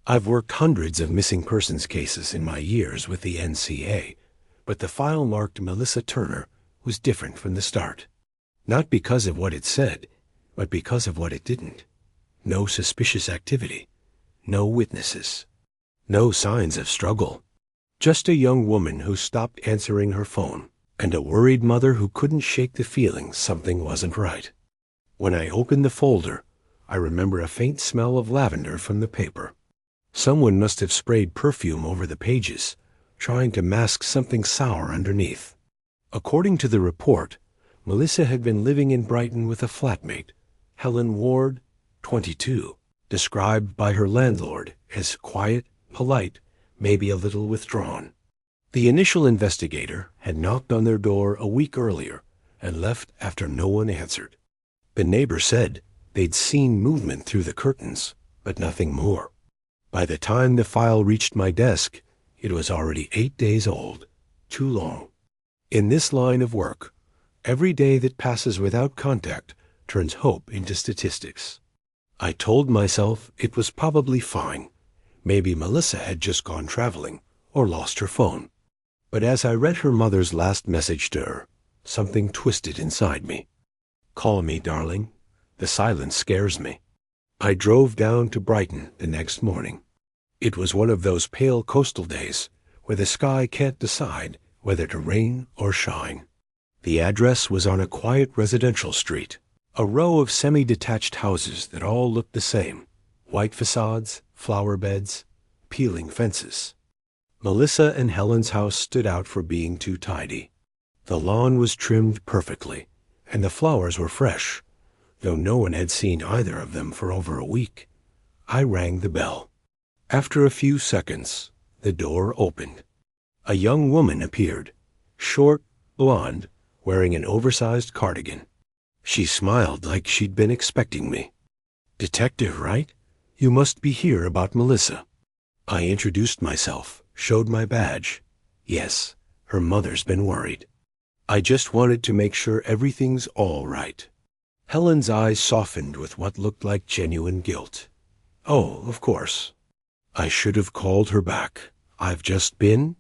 I've worked hundreds of missing persons cases in my years with the NCA, but the file marked Melissa Turner was different from the start. Not because of what it said, but because of what it didn't. No suspicious activity. No witnesses. No signs of struggle. Just a young woman who stopped answering her phone, and a worried mother who couldn't shake the feeling something wasn't right. When I opened the folder, I remember a faint smell of lavender from the paper. Someone must have sprayed perfume over the pages, trying to mask something sour underneath. According to the report, Melissa had been living in Brighton with a flatmate, Helen Ward, 22, described by her landlord as quiet, polite, maybe a little withdrawn. The initial investigator had knocked on their door a week earlier and left after no one answered. The neighbor said they'd seen movement through the curtains, but nothing more. By the time the file reached my desk, it was already 8 days old. Too long. In this line of work, every day that passes without contact turns hope into statistics. I told myself it was probably fine. Maybe Melissa had just gone traveling or lost her phone. But as I read her mother's last message to her, something twisted inside me. Call me, darling. The silence scares me. I drove down to Brighton the next morning. It was one of those pale coastal days where the sky can't decide whether to rain or shine. The address was on a quiet residential street, a row of semi-detached houses that all looked the same. White facades, flower beds, peeling fences. Melissa and Helen's house stood out for being too tidy. The lawn was trimmed perfectly, and the flowers were fresh, though no one had seen either of them for over a week. I rang the bell. After a few seconds, the door opened. A young woman appeared, short, blonde, wearing an oversized cardigan. She smiled like she'd been expecting me. Detective, right? You must be here about Melissa. I introduced myself, showed my badge. Yes, her mother's been worried. I just wanted to make sure everything's all right. Helen's eyes softened with what looked like genuine guilt. Oh, of course. I should have called her back. I've just been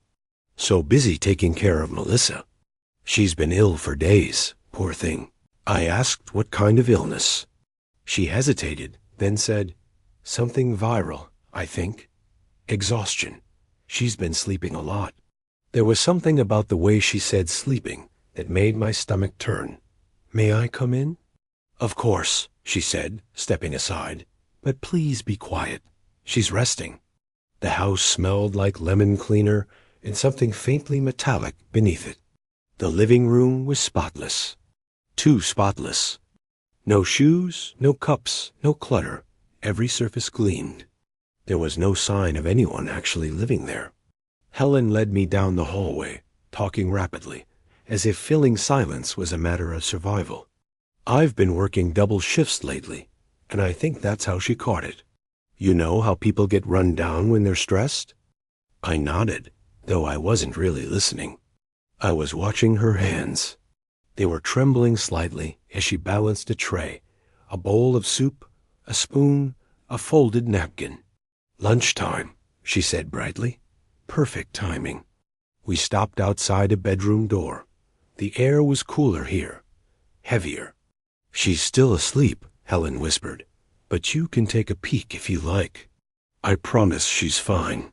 so busy taking care of Melissa. She's been ill for days, poor thing. I asked what kind of illness. She hesitated, then said, something viral, I think. Exhaustion. She's been sleeping a lot. There was something about the way she said sleeping that made my stomach turn. May I come in? Of course, she said, stepping aside. But please be quiet. She's resting. The house smelled like lemon cleaner and something faintly metallic beneath it. The living room was spotless. Too spotless. No shoes, no cups, no clutter. Every surface gleamed. There was no sign of anyone actually living there. Helen led me down the hallway, talking rapidly, as if filling silence was a matter of survival. I've been working double shifts lately, and I think that's how she caught it. You know how people get run down when they're stressed? I nodded, though I wasn't really listening. I was watching her hands. They were trembling slightly as she balanced a tray, a bowl of soup, a spoon, a folded napkin. Lunchtime, she said brightly. Perfect timing. We stopped outside a bedroom door. The air was cooler here, heavier. She's still asleep, Helen whispered, but you can take a peek if you like. I promise she's fine.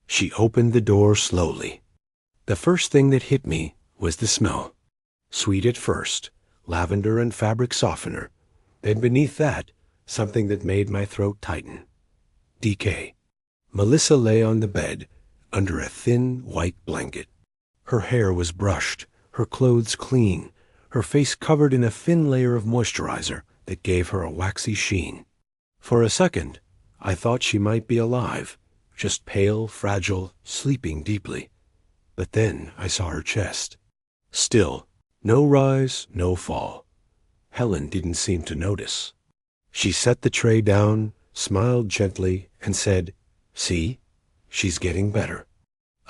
She opened the door slowly. The first thing that hit me was the smell. Sweet at first, lavender and fabric softener. Then beneath that, something that made my throat tighten. Decay. Melissa lay on the bed, under a thin white blanket. Her hair was brushed, her clothes clean, her face covered in a thin layer of moisturizer that gave her a waxy sheen. For a second, I thought she might be alive, just pale, fragile, sleeping deeply. But then I saw her chest. Still, no rise, no fall. Helen didn't seem to notice. She set the tray down, smiled gently, and said, "See? She's getting better.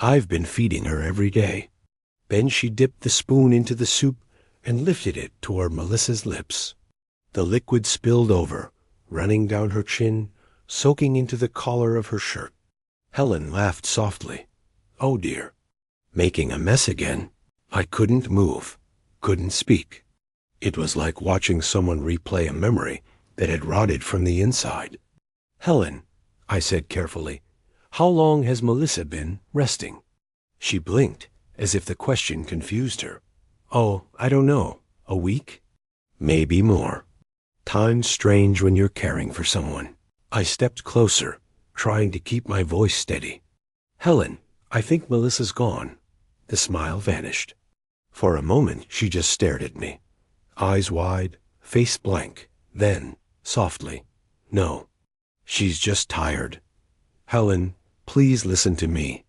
I've been feeding her every day." Then she dipped the spoon into the soup and lifted it toward Melissa's lips. The liquid spilled over, running down her chin, soaking into the collar of her shirt. Helen laughed softly. Oh dear. Making a mess again. I couldn't move, couldn't speak. It was like watching someone replay a memory that had rotted from the inside. Helen, I said carefully, how long has Melissa been resting? She blinked, as if the question confused her. Oh, I don't know. A week? Maybe more. Time's strange when you're caring for someone. I stepped closer, trying to keep my voice steady. Helen, I think Melissa's gone. The smile vanished. For a moment, she just stared at me. Eyes wide, face blank. Then, softly, no. She's just tired. Helen, please listen to me.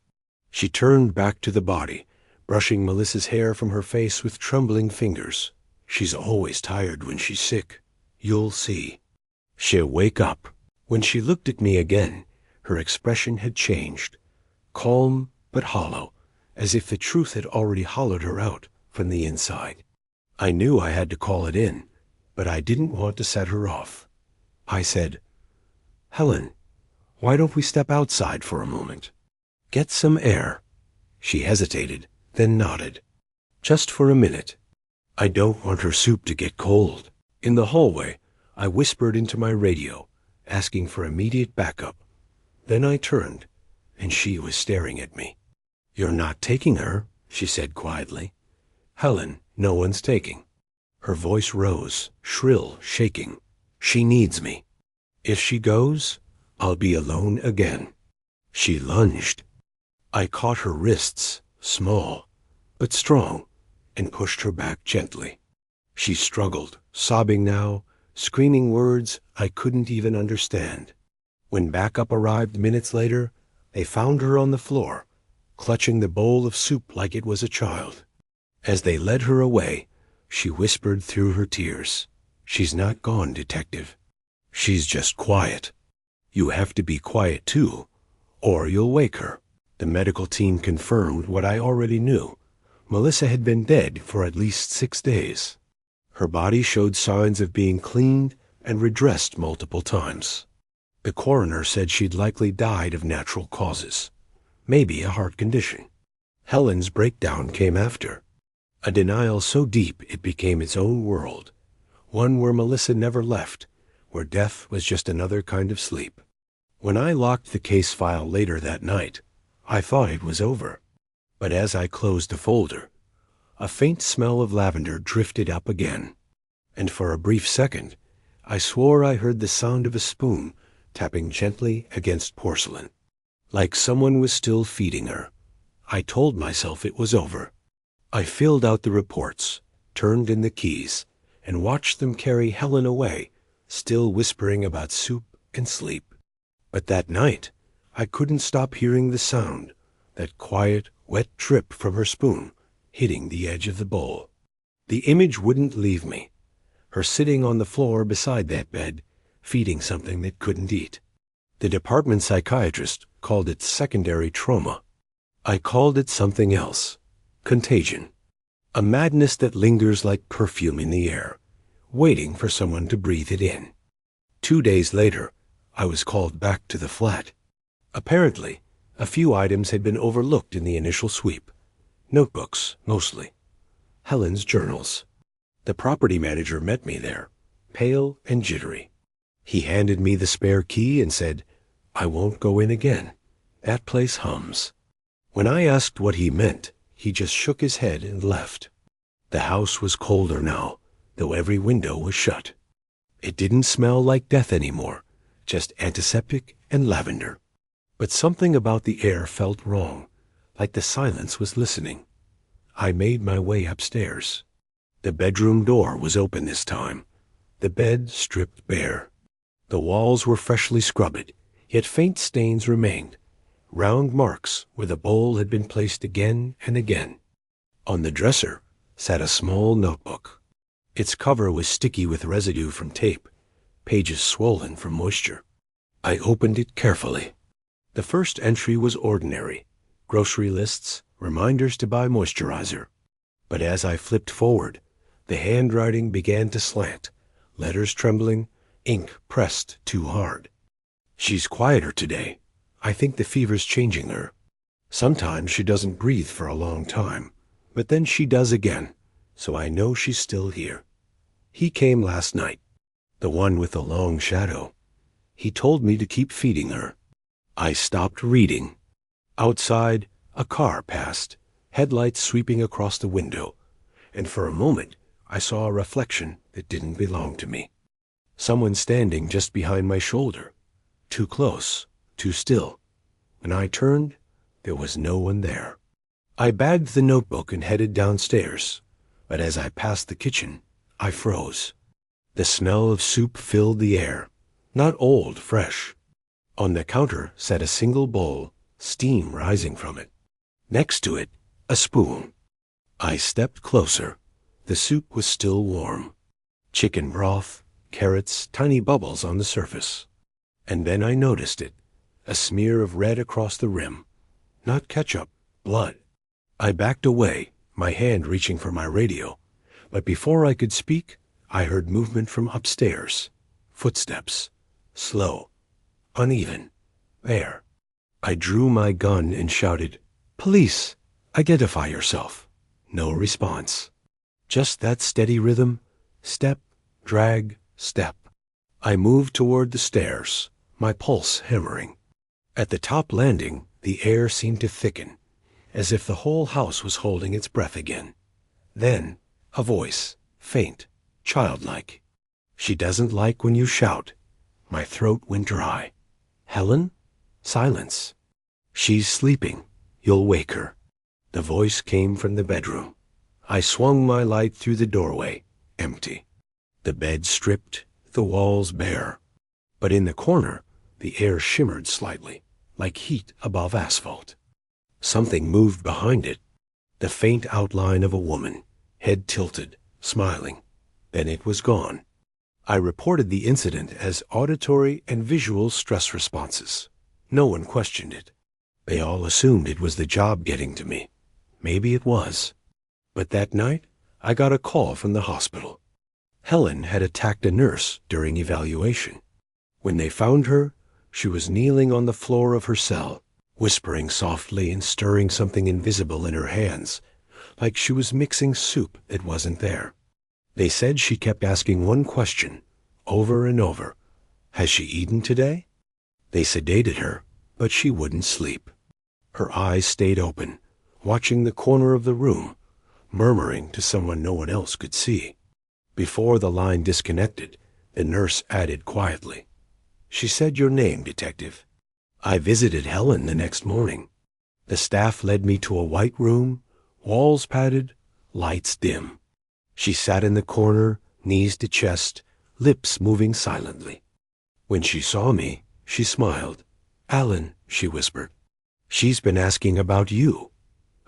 She turned back to the body, brushing Melissa's hair from her face with trembling fingers. She's always tired when she's sick. You'll see. She'll wake up. When she looked at me again, her expression had changed. Calm but hollow, as if the truth had already hollowed her out from the inside. I knew I had to call it in, but I didn't want to set her off. I said, Helen, why don't we step outside for a moment? Get some air. She hesitated, then nodded. Just for a minute. I don't want her soup to get cold. In the hallway, I whispered into my radio, asking for immediate backup. Then I turned, and she was staring at me. You're not taking her, she said quietly. Helen, no one's taking. Her voice rose, shrill, shaking. She needs me. If she goes, I'll be alone again. She lunged. I caught her wrists, small, but strong, and pushed her back gently. She struggled, sobbing now, screaming words I couldn't even understand. When backup arrived minutes later, they found her on the floor, clutching the bowl of soup like it was a child. As they led her away, she whispered through her tears, She's not gone, Detective. She's just quiet. You have to be quiet too, or you'll wake her. The medical team confirmed what I already knew. Melissa had been dead for at least 6 days. Her body showed signs of being cleaned and redressed multiple times. The coroner said she'd likely died of natural causes, maybe a heart condition. Helen's breakdown came after. A denial so deep it became its own world, one where Melissa never left, where death was just another kind of sleep. When I locked the case file later that night, I thought it was over. But as I closed the folder, a faint smell of lavender drifted up again, and for a brief second, I swore I heard the sound of a spoon tapping gently against porcelain, like someone was still feeding her. I told myself it was over. I filled out the reports, turned in the keys, and watched them carry Helen away, still whispering about soup and sleep. But that night, I couldn't stop hearing the sound, that quiet, wet drip from her spoon, hitting the edge of the bowl. The image wouldn't leave me, her sitting on the floor beside that bed, feeding something that couldn't eat. The department psychiatrist called it secondary trauma. I called it something else, contagion, a madness that lingers like perfume in the air, waiting for someone to breathe it in. 2 days later, I was called back to the flat. Apparently, a few items had been overlooked in the initial sweep. Notebooks, mostly. Helen's journals. The property manager met me there, pale and jittery. He handed me the spare key and said, I won't go in again. That place hums. When I asked what he meant, he just shook his head and left. The house was colder now, though every window was shut. It didn't smell like death anymore, just antiseptic and lavender. But something about the air felt wrong, like the silence was listening. I made my way upstairs. The bedroom door was open this time, the bed stripped bare. The walls were freshly scrubbed, yet faint stains remained, round marks where the bowl had been placed again and again. On the dresser sat a small notebook. Its cover was sticky with residue from tape, pages swollen from moisture. I opened it carefully. The first entry was ordinary, grocery lists, reminders to buy moisturizer. But as I flipped forward, the handwriting began to slant, letters trembling, ink pressed too hard. She's quieter today. I think the fever's changing her. Sometimes she doesn't breathe for a long time, but then she does again, so I know she's still here. He came last night, the one with the long shadow. He told me to keep feeding her. I stopped reading. Outside, a car passed, headlights sweeping across the window, and for a moment I saw a reflection that didn't belong to me. Someone standing just behind my shoulder. Too close, too still. When I turned, there was no one there. I bagged the notebook and headed downstairs, but as I passed the kitchen, I froze. The smell of soup filled the air, not old, fresh. On the counter sat a single bowl, steam rising from it. Next to it, a spoon. I stepped closer. The soup was still warm. Chicken broth, carrots, tiny bubbles on the surface. And then I noticed it, a smear of red across the rim. Not ketchup, blood. I backed away, my hand reaching for my radio, but before I could speak, I heard movement from upstairs. Footsteps. Slow. Uneven. There. I drew my gun and shouted, "Police! Identify yourself." No response. Just that steady rhythm. Step, drag, step. I moved toward the stairs, my pulse hammering. At the top landing, the air seemed to thicken, as if the whole house was holding its breath again. Then, a voice, faint, childlike. "She doesn't like when you shout." My throat went dry. "Helen?" Silence. "She's sleeping. You'll wake her." The voice came from the bedroom. I swung my light through the doorway. Empty. The bed stripped, the walls bare. But in the corner, the air shimmered slightly, like heat above asphalt. Something moved behind it. The faint outline of a woman, head tilted, smiling. Then it was gone. I reported the incident as auditory and visual stress responses. No one questioned it. They all assumed it was the job getting to me. Maybe it was. But that night, I got a call from the hospital. Helen had attacked a nurse during evaluation. When they found her, she was kneeling on the floor of her cell, whispering softly and stirring something invisible in her hands, like she was mixing soup that wasn't there. They said she kept asking one question, over and over. "Has she eaten today?" They sedated her, but she wouldn't sleep. Her eyes stayed open, watching the corner of the room, murmuring to someone no one else could see. Before the line disconnected, the nurse added quietly, "She said your name, Detective." I visited Helen the next morning. The staff led me to a white room, walls padded, lights dim. She sat in the corner, knees to chest, lips moving silently. When she saw me, she smiled. "Alan," she whispered. "She's been asking about you."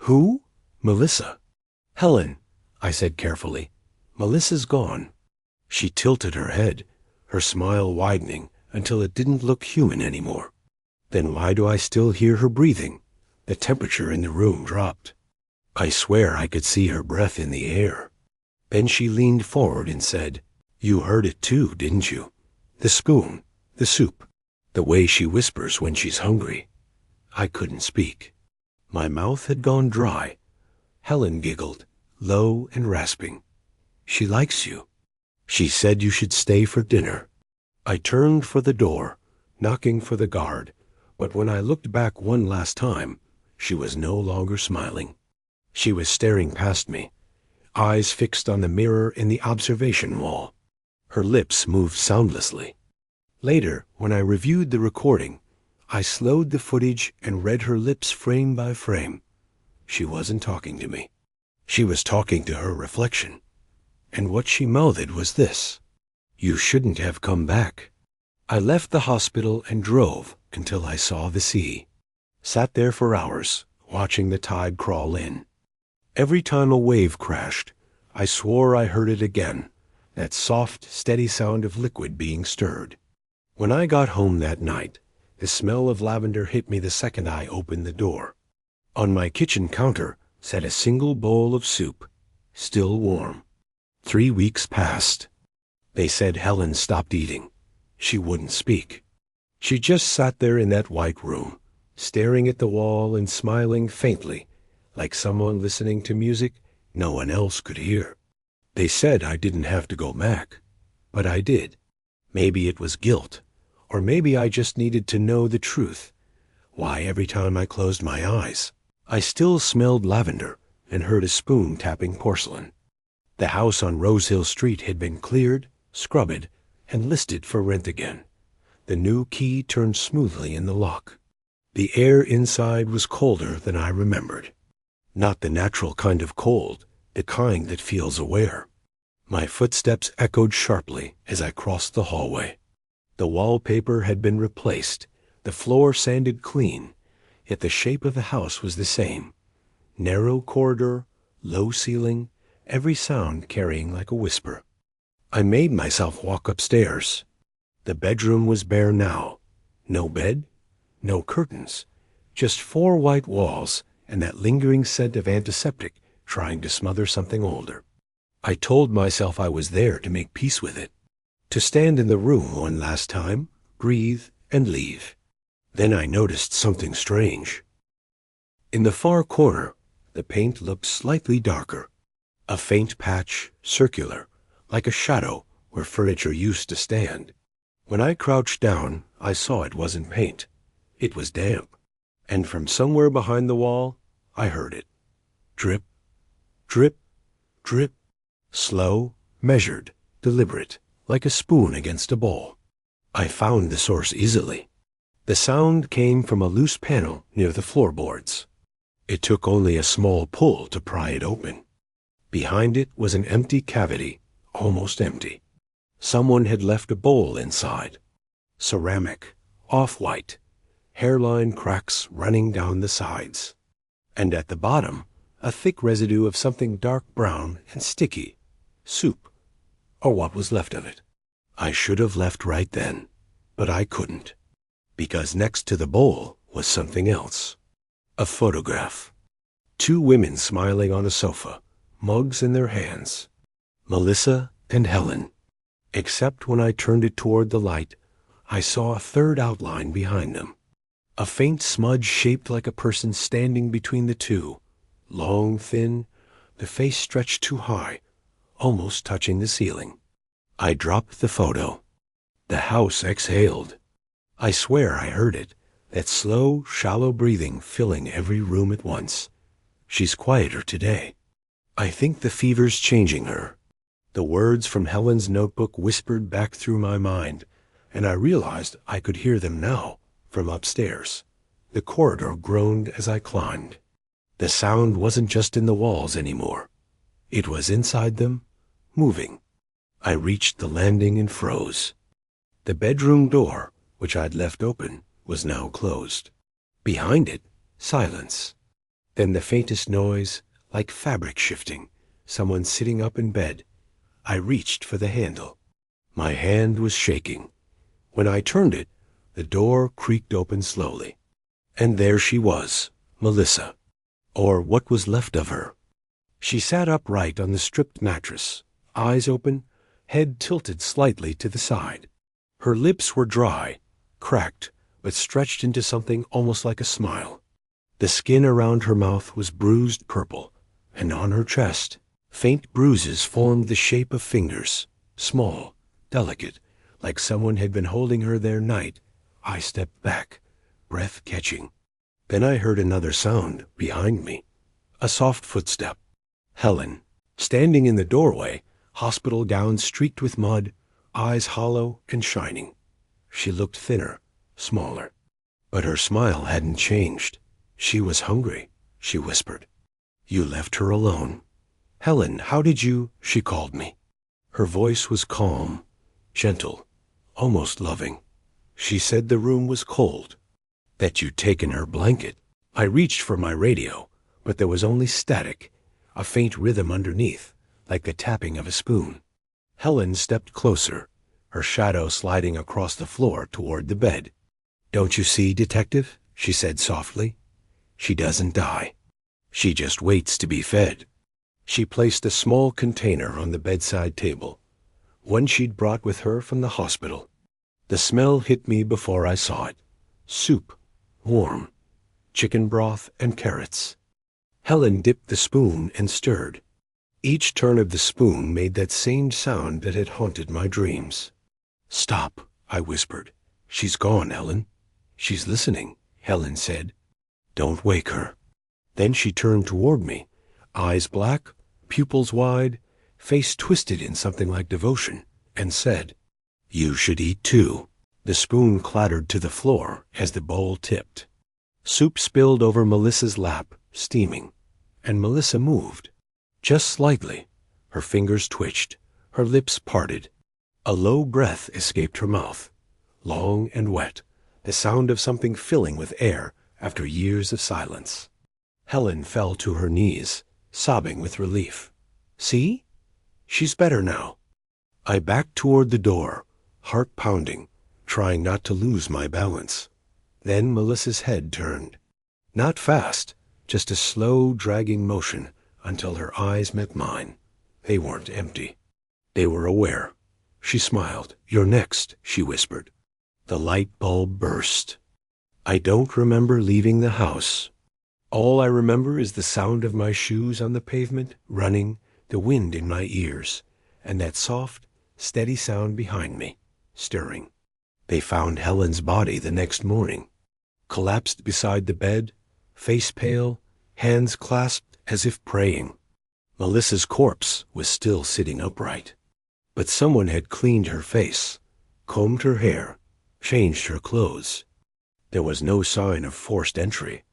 "Who?" "Melissa." "Helen," I said carefully. "Melissa's gone." She tilted her head, her smile widening until it didn't look human anymore. Then why do I still hear her breathing? The temperature in the room dropped. I swear I could see her breath in the air. Then she leaned forward and said, "You heard it too, didn't you? The spoon, the soup, the way she whispers when she's hungry." I couldn't speak. My mouth had gone dry. Helen giggled, low and rasping. "She likes you. She said you should stay for dinner." I turned for the door, knocking for the guard, but when I looked back one last time, she was no longer smiling. She was staring past me, eyes fixed on the mirror in the observation wall. Her lips moved soundlessly. Later, when I reviewed the recording, I slowed the footage and read her lips frame by frame. She wasn't talking to me. She was talking to her reflection. And what she mouthed was this: "You shouldn't have come back." I left the hospital and drove until I saw the sea. Sat there for hours, watching the tide crawl in. Every time a wave crashed, I swore I heard it again, that soft, steady sound of liquid being stirred. When I got home that night, the smell of lavender hit me the second I opened the door. On my kitchen counter sat a single bowl of soup, still warm. 3 weeks passed. They said Helen stopped eating. She wouldn't speak. She just sat there in that white room, staring at the wall and smiling faintly, like someone listening to music no one else could hear. They said I didn't have to go back, but I did. Maybe it was guilt, or maybe I just needed to know the truth. Why, every time I closed my eyes, I still smelled lavender and heard a spoon tapping porcelain. The house on Rose Hill Street had been cleared, scrubbed, and listed for rent again. The new key turned smoothly in the lock. The air inside was colder than I remembered. Not the natural kind of cold, the kind that feels aware. My footsteps echoed sharply as I crossed the hallway. The wallpaper had been replaced, the floor sanded clean, yet the shape of the house was the same. Narrow corridor, low ceiling, every sound carrying like a whisper. I made myself walk upstairs. The bedroom was bare now. No bed, no curtains, just 4 white walls and that lingering scent of antiseptic trying to smother something older. I told myself I was there to make peace with it, to stand in the room one last time, breathe, and leave. Then I noticed something strange. In the far corner, the paint looked slightly darker. A faint patch, circular, like a shadow where furniture used to stand. When I crouched down, I saw it wasn't paint. It was damp. And from somewhere behind the wall, I heard it. Drip, drip, drip. Slow, measured, deliberate, like a spoon against a bowl. I found the source easily. The sound came from a loose panel near the floorboards. It took only a small pull to pry it open. Behind it was an empty cavity, almost empty. Someone had left a bowl inside. Ceramic, off-white, hairline cracks running down the sides. And at the bottom, a thick residue of something dark brown and sticky. Soup, or what was left of it. I should have left right then, but I couldn't, because next to the bowl was something else. A photograph. 2 women smiling on a sofa, mugs in their hands. Melissa and Helen. Except when I turned it toward the light, I saw a third outline behind them. A faint smudge shaped like a person standing between the two. Long, thin, the face stretched too high, almost touching the ceiling. I dropped the photo. The house exhaled. I swear I heard it, that slow, shallow breathing filling every room at once. She's quieter today. I think the fever's changing her. The words from Helen's notebook whispered back through my mind, and I realized I could hear them now from upstairs. The corridor groaned as I climbed. The sound wasn't just in the walls anymore. It was inside them, moving. I reached the landing and froze. The bedroom door, which I'd left open, was now closed. Behind it, silence. Then the faintest noise, like fabric shifting, someone sitting up in bed. I reached for the handle. My hand was shaking. When I turned it, the door creaked open slowly. And there she was, Melissa, or what was left of her. She sat upright on the stripped mattress, eyes open, head tilted slightly to the side. Her lips were dry, cracked, but stretched into something almost like a smile. The skin around her mouth was bruised purple, and on her chest, faint bruises formed the shape of fingers, small, delicate, like someone had been holding her there night. I stepped back, breath catching. Then I heard another sound behind me, a soft footstep. Helen, standing in the doorway, hospital gown streaked with mud, eyes hollow and shining. She looked thinner, smaller. But her smile hadn't changed. She was hungry, she whispered. You left her alone. Helen, how did you? She called me. Her voice was calm, gentle, almost loving. She said the room was cold, that you'd taken her blanket. I reached for my radio, but there was only static, a faint rhythm underneath, like the tapping of a spoon. Helen stepped closer, her shadow sliding across the floor toward the bed. Don't you see, Detective? She said softly. She doesn't die. She just waits to be fed. She placed a small container on the bedside table, one she'd brought with her from the hospital. The smell hit me before I saw it. Soup, warm, chicken broth and carrots. Helen dipped the spoon and stirred. Each turn of the spoon made that same sound that had haunted my dreams. "Stop," I whispered. "She's gone, Helen." "She's listening," Helen said. "Don't wake her." Then she turned toward me, eyes black, pupils wide, face twisted in something like devotion, and said, "You should eat too." The spoon clattered to the floor as the bowl tipped. Soup spilled over Melissa's lap, steaming, and Melissa moved. Just slightly. Her fingers twitched, her lips parted. A low breath escaped her mouth, long and wet, the sound of something filling with air after years of silence. Helen fell to her knees, sobbing with relief. "See? She's better now." I backed toward the door, heart pounding, trying not to lose my balance. Then Melissa's head turned. Not fast, just a slow, dragging motion until her eyes met mine. They weren't empty. They were aware. She smiled. "You're next," she whispered. The light bulb burst. I don't remember leaving the house. All I remember is the sound of my shoes on the pavement, running, the wind in my ears, and that soft, steady sound behind me, stirring. They found Helen's body the next morning, collapsed beside the bed, face pale, hands clasped as if praying. Melissa's corpse was still sitting upright, but someone had cleaned her face, combed her hair, changed her clothes. There was no sign of forced entry.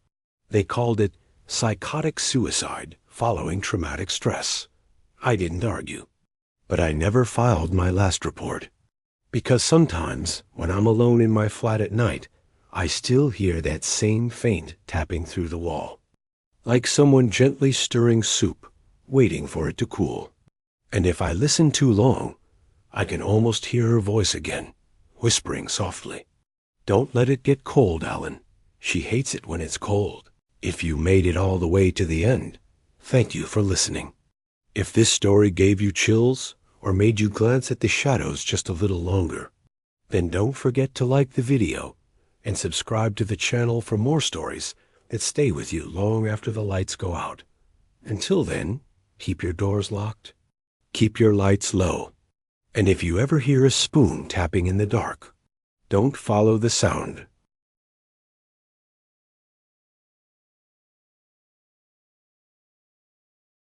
They called it psychotic suicide following traumatic stress. I didn't argue, but I never filed my last report. Because sometimes, when I'm alone in my flat at night, I still hear that same faint tapping through the wall, like someone gently stirring soup, waiting for it to cool. And if I listen too long, I can almost hear her voice again, whispering softly. "Don't let it get cold, Alan. She hates it when it's cold." If you made it all the way to the end, thank you for listening. If this story gave you chills, or made you glance at the shadows just a little longer, then don't forget to like the video and subscribe to the channel for more stories that stay with you long after the lights go out. Until then, keep your doors locked, keep your lights low, and if you ever hear a spoon tapping in the dark, don't follow the sound,